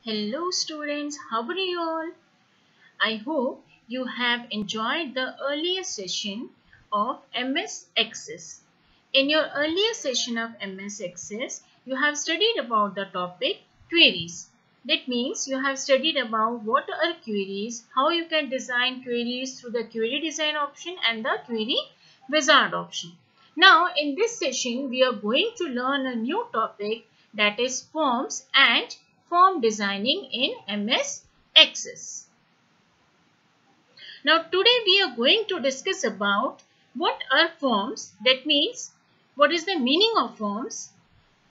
Hello students, how are you all? I hope you have enjoyed the earlier session of MS Access. In your earlier session of MS Access, you have studied about the topic queries. That means you have studied about what are queries, how you can design queries through the query design option and the query wizard option. Now in this session, we are going to learn a new topic, that is forms and form designing in MS Access. Now today we are going to discuss about what are forms, that means what is the meaning of forms.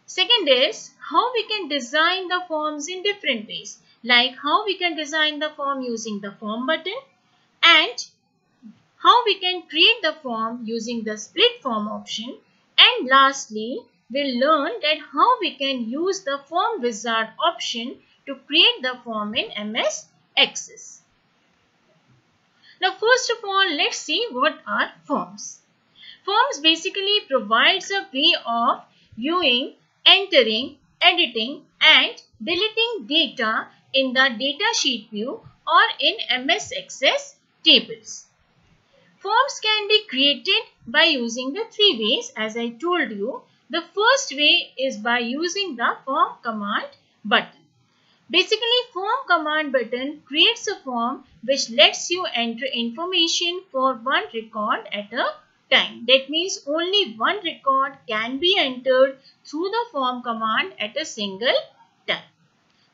Second is how we can design the forms in different ways, like how we can design the form using the form button, and how we can create the form using the split form option, and lastly we'll learn that how we can use the form wizard option to create the form in MS Access. Now first of all, let's see what are forms. Forms basically provides a way of viewing, entering, editing and deleting data in the data sheet view or in MS Access tables. Forms can be created by using the three ways as I told you. The first way is by using the form command button. Basically, form command button creates a form which lets you enter information for one record at a time. That means only one record can be entered through the form command at a single time.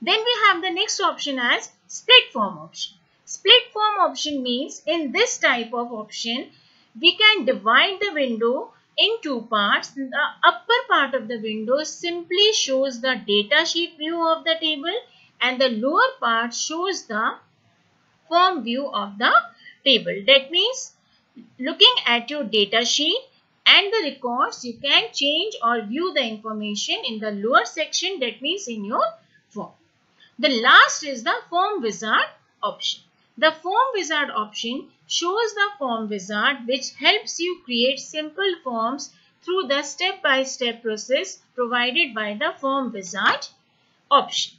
Then we have the next option as split form option. Split form option means in this type of option, we can divide the window in two parts. The upper part of the window simply shows the data sheet view of the table and the lower part shows the form view of the table. That means looking at your data sheet and the records, you can change or view the information in the lower section, that means in your form. The last is the form wizard option. The form wizard option shows the form wizard which helps you create simple forms through the step-by-step process provided by the form wizard option.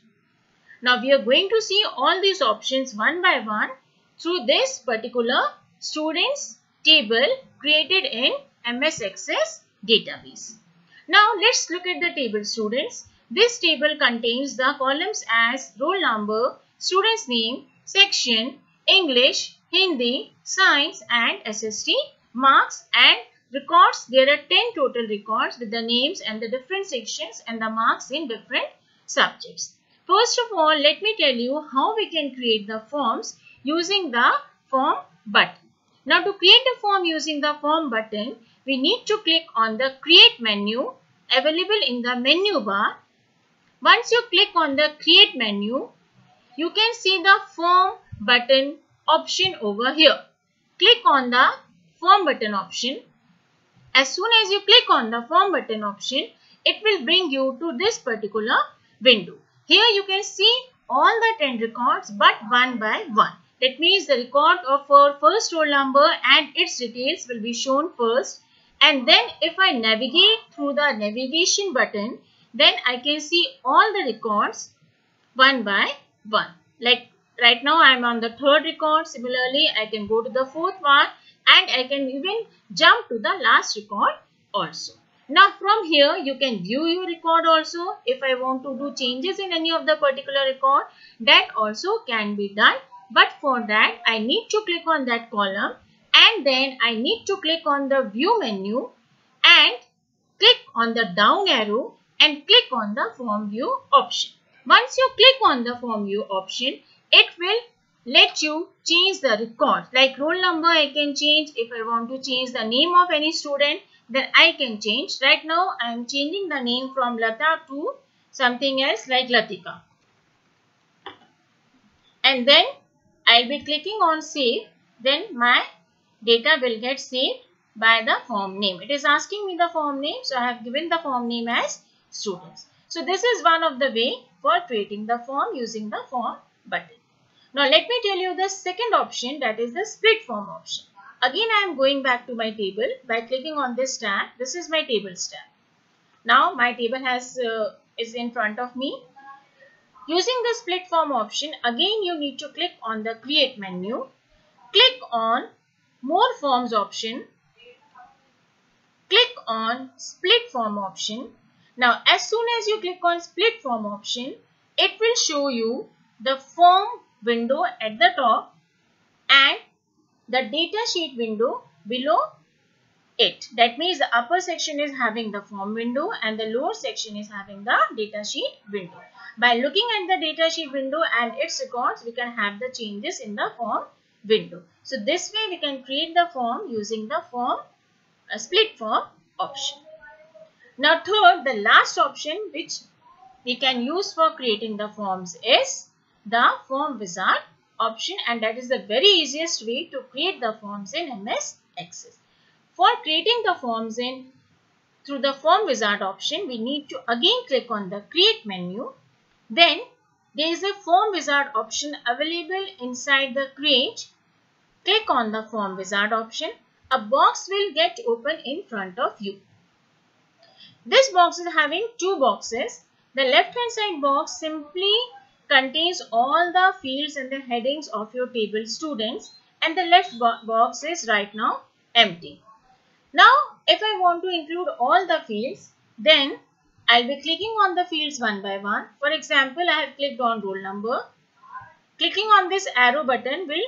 Now we are going to see all these options one by one through this particular students table created in MS Access database. Now let's look at the table, students. This table contains the columns as roll number, student's name, section, English, Hindi, science and SST, marks and records. There are 10 total records with the names and the different sections and the marks in different subjects. First of all, let me tell you how we can create the forms using the form button. Now to create a form using the form button, we need to click on the create menu available in the menu bar. Once you click on the create menu, you can see the form button option over here. Click on the form button option. As soon as you click on the form button option, it will bring you to this particular window. Here you can see all the 10 records but one by one. That means the record of our first roll number and its details will be shown first. And then if I navigate through the navigation button, then I can see all the records one by one. Like right now I am on the third record. Similarly, I can go to the fourth one and I can even jump to the last record also. Now from here you can view your record also. If I want to do changes in any of the particular record, that also can be done. But for that I need to click on that column and then I need to click on the view menu and click on the down arrow and click on the form view option. Once you click on the form view option, it will let you change the records. Like roll number I can change. If I want to change the name of any student, then I can change. Right now I am changing the name from Lata to something else like Latika. And then I'll be clicking on save. Then my data will get saved by the form name. It is asking me the form name, so I have given the form name as students. So this is one of the way for creating the form using the form button. Now let me tell you the second option, that is the split form option. Again I am going back to my table by clicking on this tab. This is my tables tab. Now my table is in front of me. Using the split form option, again you need to click on the create menu, click on more forms option, click on split form option. Now as soon as you click on split form option, it will show you the form window at the top and the data sheet window below it. That means the upper section is having the form window and the lower section is having the data sheet window. By looking at the data sheet window and its records, we can have the changes in the form window. So this way we can create the form using the form split form option. Now third, the last option which we can use for creating the forms is the form wizard option, and that is the very easiest way to create the forms in MS Access. For creating the forms through the form wizard option, we need to again click on the create menu. Then there is a form wizard option available inside the create. Click on the form wizard option. A box will get open in front of you. This box is having two boxes. The left hand side box simply contains all the fields and the headings of your table students, and the left box is right now empty. Now, if I want to include all the fields, then I'll be clicking on the fields one by one. For example, I have clicked on roll number. Clicking on this arrow button will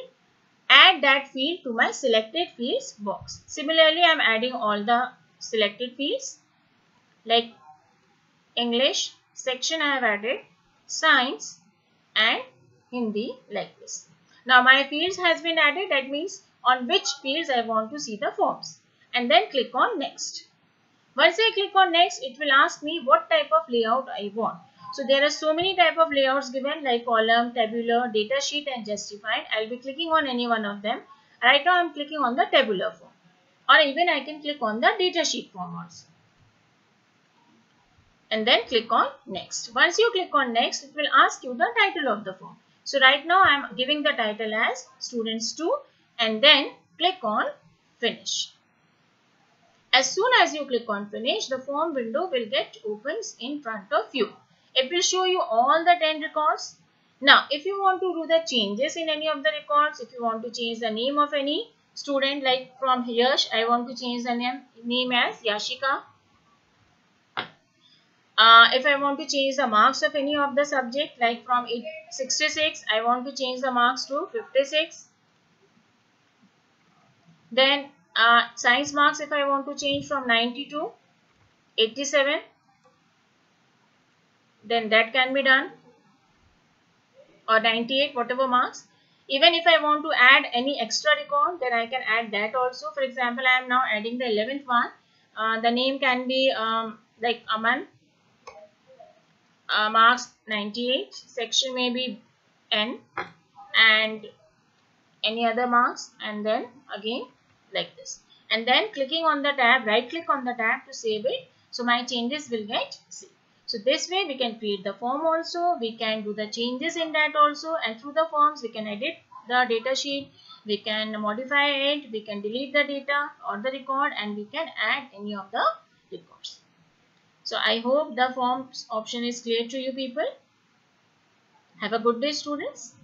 add that field to my selected fields box. Similarly, I am adding all the selected fields like English section I have added, Science and Hindi like this. Now my fields has been added. That means on which fields I want to see the forms. And then click on next. Once I click on next, it will ask me what type of layout I want. So there are so many type of layouts given like column, tabular, data sheet and justified. I'll be clicking on any one of them. Right now I'm clicking on the tabular form, or even I can click on the data sheet form also. And then click on next. Once you click on next, it will ask you the title of the form. So right now I am giving the title as Students 2 and then click on finish. As soon as you click on finish, the form window will get opens in front of you. It will show you all the 10 records. Now, if you want to do the changes in any of the records, if you want to change the name of any student, like from Yash, I want to change the name as Yashika. If I want to change the marks of any of the subject, like from 66, I want to change the marks to 56. Then science marks, if I want to change from 90 to 87, then that can be done, or 98, whatever marks. Even if I want to add any extra record, then I can add that also. For example, I am now adding the 11th one. The name can be like Aman, marks 98, section may be N, and any other marks, and then again like this. And then clicking on the tab, right click on the tab to save it. So my changes will get saved. So this way we can create the form also, we can do the changes in that also, and through the forms we can edit the data sheet, we can modify it, we can delete the data or the record, and we can add any of the records. So I hope the forms option is clear to you people. Have a good day, students.